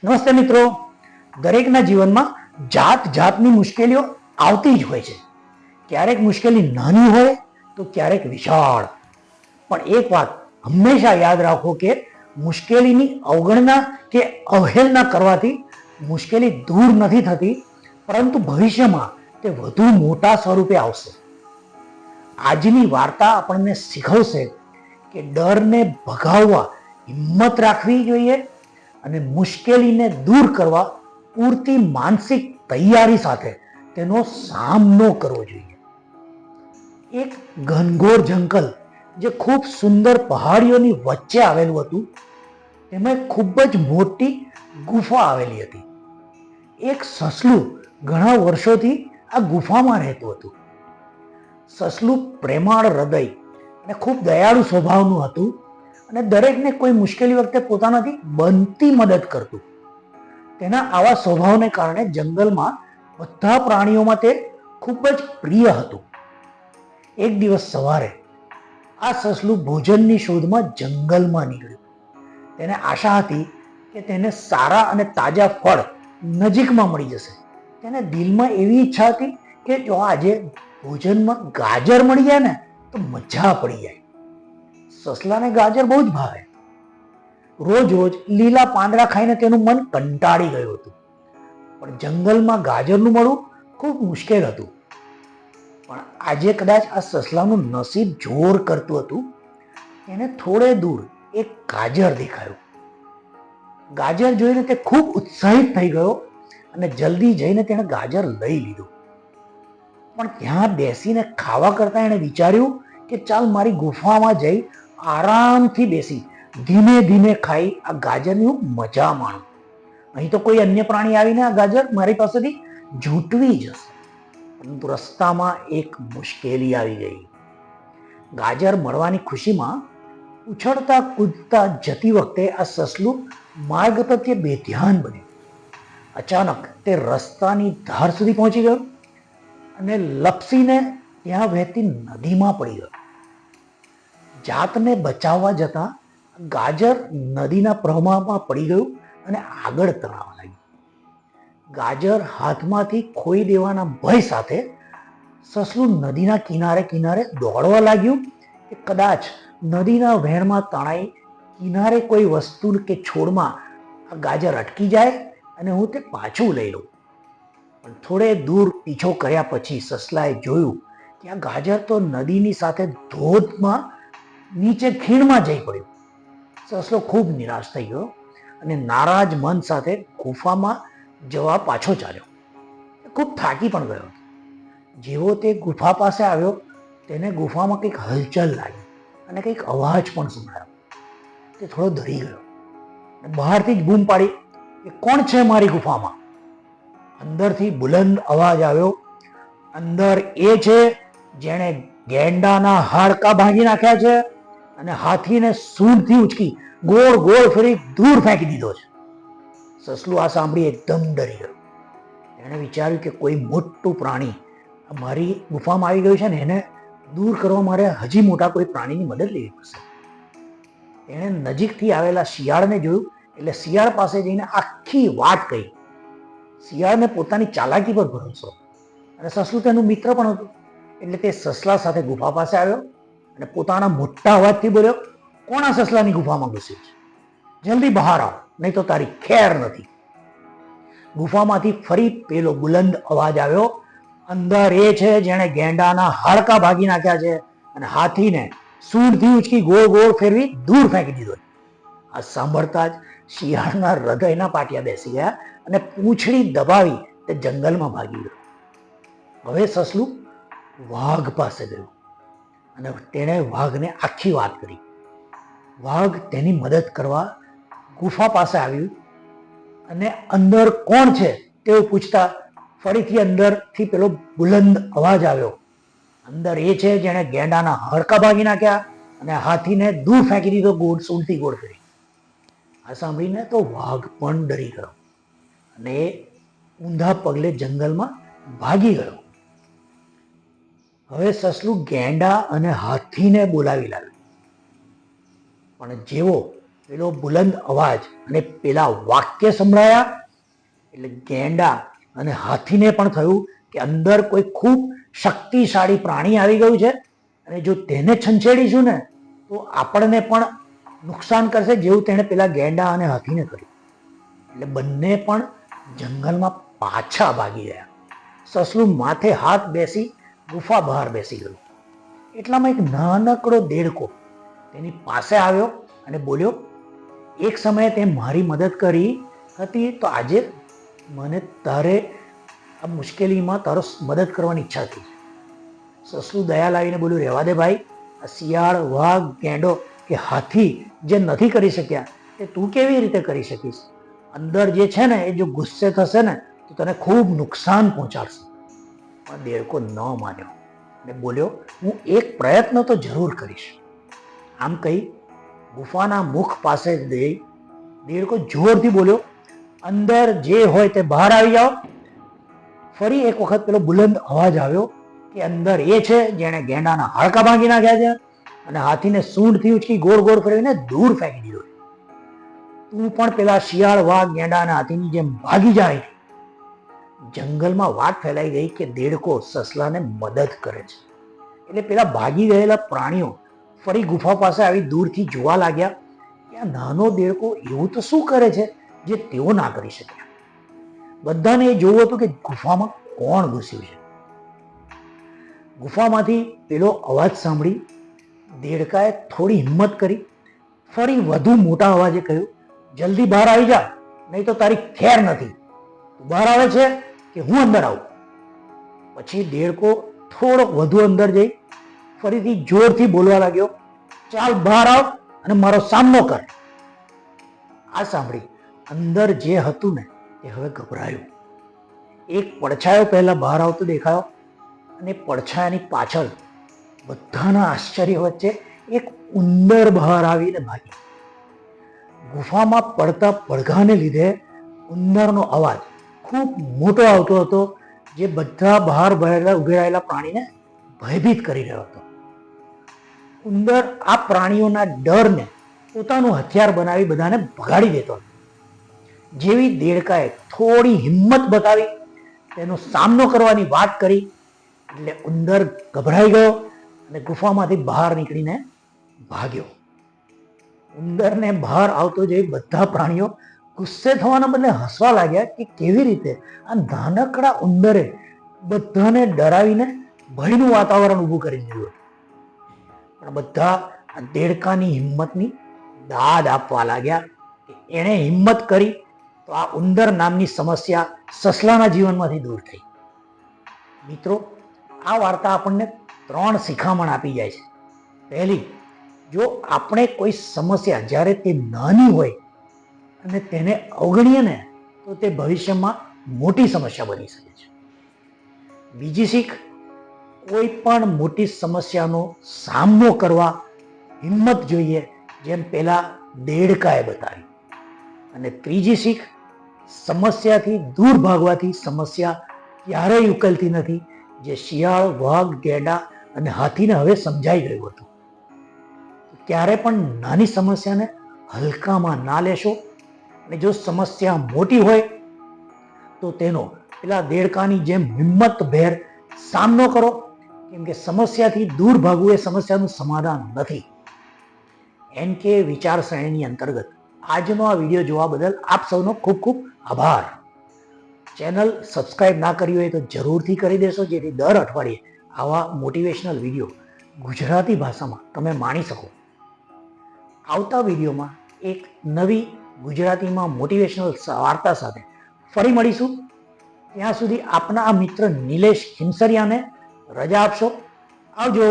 નમસ્તે મિત્રો, દરેકના જીવનમાં જાત જાતની મુશ્કેલીઓ આવતી જ હોય છે. ક્યારેક મુશ્કેલી નાની હોય તો ક્યારેક વિશાળ. પણ એક વાત હંમેશા યાદ રાખો કે મુશ્કેલીની અવગણના કે અવહેલના કરવાથી મુશ્કેલી દૂર નથી થતી, પરંતુ ભવિષ્યમાં તે વધુ મોટા સ્વરૂપે આવશે. આજની વાર્તા આપણને શીખવશે કે ડરને ભગાવવા હિંમત રાખવી જોઈએ અને મુશ્કેલીને દૂર કરવા પૂરતી માનસિક તૈયારી સાથે તેનો સામનો કરવો જોઈએ. એક ઘનઘોર જંગલ જે ખૂબ સુંદર પહાડીઓની વચ્ચે આવેલું હતું, તેમાં ખૂબ જ મોટી ગુફા આવેલી હતી. એક સસલું ઘણા વર્ષોથી આ ગુફામાં રહેતું હતું. સસલું પ્રેમાળ હૃદય અને ખૂબ દયાળુ સ્વભાવનું હતું અને દરેકને કોઈ મુશ્કેલી વખતે પોતાનાથી બનતી મદદ કરતું. તેના આવા સ્વભાવને કારણે જંગલમાં બધા પ્રાણીઓમાં તે ખૂબ જ પ્રિય હતું. એક દિવસ સવારે આ સસલું ભોજનની શોધમાં જંગલમાં નીકળ્યું. તેને આશા હતી કે તેને સારા અને તાજા ફળ નજીકમાં મળી જશે. તેને દિલમાં એવી ઈચ્છા હતી કે જો આજે ભોજનમાં ગાજર મળી જાય ને તો મજા પડી જાય. સસલાને ગાજર બહુ જ ભાવે. રોજ રોજ લીલા પાંદડા ખાઈને તેનું મન કંટાળી ગયું હતું. પણ જંગલમાં ગાજરનું મળવું ખૂબ મુશ્કેલ હતું. પણ આજે કદાચ આ સસલાનું નસીબ જોર કરતું હતું. એને થોડે દૂર એક ગાજર દેખાયું. ગાજર જોઈને તે ખૂબ ઉત્સાહિત થઈ ગયો અને જલ્દી જઈને તેણે ગાજર લઈ લીધું. પણ ત્યાં બેસીને ખાવા કરતા એણે વિચાર્યું કે ચાલ મારી ગુફામાં જઈ આરામથી બેસી ધીમે ધીમે ખાઈ આ ગાજરની હું મજા માણું. અહીં તો કોઈ અન્ય પ્રાણી આવીને આ ગાજર મારી પાસેથી ઝૂંટવી જશે. પરંતુ રસ્તામાં એક મુશ્કેલી આવી ગઈ. ગાજર મળવાની ખુશીમાં ઉછળતા કૂદતા જતી વખતે આ સસલું માર્ગ પ્રત્યે બેધ્યાન બન્યું. અચાનક તે રસ્તાની ધાર સુધી પહોંચી ગયો અને લપસીને ત્યાં વહેતી નદીમાં પડી ગયો. જાતને બચાવવા જતા ગાજર નદીના પ્રવાહમાં પડી ગયું અને આગળ તણાવા લાગ્યું. ગાજર હાથમાંથી ખોઈ દેવાના ભય સાથે સસલું નદીના કિનારે કિનારે દોડવા લાગ્યું કે કદાચ નદીના વહેણમાં તણાઈ કિનારે કોઈ વસ્તુ કે છોડમાં આ ગાજર અટકી જાય અને હું તે પાછું લઈ લઉં. પણ થોડે દૂર પીછો કર્યા પછી સસલાએ જોયું કે આ ગાજર તો નદીની સાથે ધોધમાં નીચે ખીણમાં જઈ પડ્યું. સસલો ખૂબ નિરાશ થઈ ગયો અને નારાજ મન સાથે ગુફામાં જવા પાછો ચાલ્યો. ખૂબ થાકી પણ ગયો. જેવો તે ગુફા પાસે આવ્યો તેને ગુફામાં કંઈક હલચલ લાગી અને કંઈક અવાજ પણ સંભળાયો. તે થોડો ડરી ગયો. બહારથી જ બૂમ પાડી કે કોણ છે મારી ગુફામાં? અંદરથી બુલંદ અવાજ આવ્યો, અંદર એ છે જેણે ગેંડાના હાડકા ભાંગી નાખ્યા છે અને હાથીને સૂંઢથી ઉચકી ગોળ ગોળ ફરી દૂર ફેંકી દીધો છે. સસલું આ સાંભળી એકદમ ડરી ગયું. એણે વિચાર્યું કે કોઈ મોટું પ્રાણી મારી ગુફામાં આવી ગયું છે ને એને દૂર કરવા મારે હજી મોટા કોઈ પ્રાણીની મદદ લેવી પડશે. એણે નજીકથી આવેલા શિયાળને જોયું એટલે શિયાળ પાસે જઈને આખી વાત કહી. શિયાળને પોતાની ચાલાકી પર ભરોસો અને સસલું તેનું મિત્ર પણ હતું એટલે તે સસલા સાથે ગુફા પાસે આવ્યો અને પોતાના મોટા અવાજથી બોલ્યો, કોણ આ સસલાની ગુફામાં ઘૂસ્યું છે? જલ્દી બહાર આવ, નહીં તો તારી ખેર નથી. ગુફામાંથી ફરી પેલો બુલંદ અવાજ આવ્યો, અંદર એ છે જેણે ગેંડાના હાડકા ભાગી નાખ્યા છે અને હાથીને સૂંઢથી ઉચકી ગોળ ગોળ ફેરવી દૂર ફેંકી દીધો. આ સાંભળતા જ શિયાળના હૃદયના પાટિયા બેસી ગયા અને પૂંછડી દબાવી તે જંગલમાં ભાગી ગયો. હવે સસલું વાઘ પાસે ગયું અને તેણે વાઘને આખી વાત કરી. વાઘ તેની મદદ કરવા ગુફા પાસે આવ્યું અને અંદર કોણ છે તેવું પૂછતા ફરીથી અંદરથી પેલો બુલંદ અવાજ આવ્યો, અંદર એ છે જેણે ગેંડાના હાડકા ભાગી નાખ્યા અને હાથીને દૂર ફેંકી દીધો ગોળ સૂંઢથી ગોળ ફેરી. આ સાંભળીને તો વાઘ પણ ડરી ગયો અને એ ઊંધા પગલે જંગલમાં ભાગી ગયો. હવે સસલું ગેંડા અને હાથીને બોલાવી લાવ્યું. પણ જેવો પેલો બુલંદ અવાજ અને પેલા વાક્ય સંભળાયા એટલે ગેંડા અને હાથીને પણ થયું કે અંદર કોઈ ખૂબ શક્તિશાળી પ્રાણી આવી ગયું છે અને જો તેને છંછેડીશું ને તો આપણને પણ નુકસાન કરશે, જેવું તેણે પેલા ગેંડા અને હાથીને કર્યું. એટલે બંને પણ જંગલમાં પાછા ભાગી ગયા. સસલું માથે હાથ બેસી ગુફા બહાર બેસી ગયું. એટલામાં એક નાનકડો દેડકો તેની પાસે આવ્યો અને બોલ્યો, એક સમયે તે મારી મદદ કરી હતી, તો આજે મને તારે આ મુશ્કેલીમાં તારો મદદ કરવાની ઈચ્છા હતી. સસલું દયા લાવીને બોલ્યું, રહેવા દે ભાઈ, આ શિયાળ, વાઘ, ગેંડો કે હાથી જે નથી કરી શક્યા તે તું કેવી રીતે કરી શકીશ? અંદર જે છે ને એ જો ગુસ્સે થશે ને તો તને ખૂબ નુકસાન પહોંચાડશે. પણ દેડકો ન માન્યો અને બોલ્યો, હું એક પ્રયત્ન તો જરૂર કરીશ. આમ કહી ગુફાના મુખ પાસે જઈ દેડકો જોરથી બોલ્યો, અંદર જે હોય તે બહાર આવી જાઓ. ફરી એક વખત પેલો બુલંદ અવાજ આવ્યો કે અંદર એ છે જેણે ગેંડાના હાડકા ભાંગી નાખ્યા છે અને હાથીને સૂંઢથી ઉચકી ગોળ ગોળ ફેરવીને દૂર ફેંકી દીધો. તું પણ પેલા શિયાળ, વાઘ, ગેંડા અને હાથીની જેમ ભાગી જાય. જંગલમાં વાત ફેલાઈ ગઈ કે દેડકો સસલાને મદદ કરે છે. એટલે પેલા ભાગી ગયેલા પ્રાણીઓ ફરી ગુફા પાસે આવી દૂરથી જોવા લાગ્યા કે આ નાનો દેડકો એવું તો શું કરે છે જે તેઓ ના કરી શક્યા. બધાને એ જોવું હતું કે ગુફામાં કોણ ઘૂસ્યું છે. ગુફામાંથી પેલો અવાજ સાંભળી દેડકાએ થોડી હિંમત કરી ફરી વધુ મોટા અવાજે કહ્યું, જલ્દી બહાર આવી જા, નહીં તો તારી ખેર નથી. તું બહાર આવે છે કે હું અંદર આવું? પછી દેડકો થોડોક વધુ અંદર જઈ ફરીથી જોરથી બોલવા લાગ્યો, ચાલ બહાર આવ અને મારો સામનો કર. આ સાંભળી અંદર જે હતું ને એ હવે ગભરાયું. એક પડછાયો પહેલા બહાર આવતો દેખાયો અને પડછાયાની પાછળ બધાના આશ્ચર્ય વચ્ચે એક ઉંદર બહાર આવીને ભાગી. ગુફામાં પડતા પડઘાને લીધે ઉંદરનો અવાજ ખૂબ મોટો આવતો હતો, જે બધા બહાર ઉભી રહેલા પ્રાણીને ભયભીત કરી રહ્યો હતો. ઉંદર આ પ્રાણીઓના ડરને પોતાનું હથિયાર બનાવી બધાને ભગાડી દેતો હતો. જેવી દેડકાએ થોડી હિંમત બતાવી તેનો સામનો કરવાની વાત કરી એટલે ઉંદર ગભરાઈ ગયો અને ગુફામાંથી બહાર નીકળીને ભાગ્યો. ઉંદરને બહાર આવતો જોઈ બધા પ્રાણીઓ ગુસ્સે થવાના બદલે હસવા લાગ્યા કે કેવી રીતે આ નાનકડા ઉંદરે બધાને ડરાવીને ભયનું વાતાવરણ ઊભું કરી દીધું. પણ બધા આ દેડકાની હિંમતની દાદ આપવા લાગ્યા કે એણે હિંમત કરી તો આ ઉંદર નામની સમસ્યા સસલાના જીવનમાંથી દૂર થઈ. મિત્રો, આ વાર્તા આપણને 3 શિખામણ આપી જાય છે. પહેલી, જો આપણે કોઈ સમસ્યા જ્યારે તે નાની હોય અને તેને અવગણીએ ને તો તે ભવિષ્યમાં મોટી સમસ્યા બની શકે છે. બીજી શીખ, કોઈ પણ મોટી સમસ્યાનો સામનો કરવા હિંમત જોઈએ, જેમ પેલા દેડકાએ બતાવી. અને ત્રીજી શીખ, સમસ્યાથી દૂર ભાગવાથી સમસ્યા ક્યારેય ઉકેલતી નથી, જે શિયાળ, વાઘ, ગેંડા અને હાથીને હવે સમજાઈ ગયું હતું. ક્યારે પણ નાની સમસ્યાને હલકામાં ના લેશો અને જો સમસ્યા મોટી હોય તો તેનો પેલા દેડકાની જેમ હિંમતભેર સામનો કરો, કેમ કે સમસ્યાથી દૂર ભાગવું એ સમસ્યાનું સમાધાન નથી. NK વિચાર શ્રેણીની અંતર્ગત આજનો આ વિડીયો જોવા બદલ આપ સૌનો ખૂબ ખૂબ આભાર. ચેનલ સબસ્ક્રાઇબ ના કરી હોય તો જરૂરથી કરી દેશો, જેથી દર અઠવાડિયે આવા મોટિવેશનલ વિડીયો ગુજરાતી ભાષામાં તમે માણી શકો. આવતા વિડીયોમાં એક નવી ગુજરાતીમાં મોટિવેશનલ વાર્તા સાથે ફરી મળીશું. ત્યાં સુધી આપના આ મિત્ર નિલેશ ખીમસરિયાને રજા આપશો. આવજો.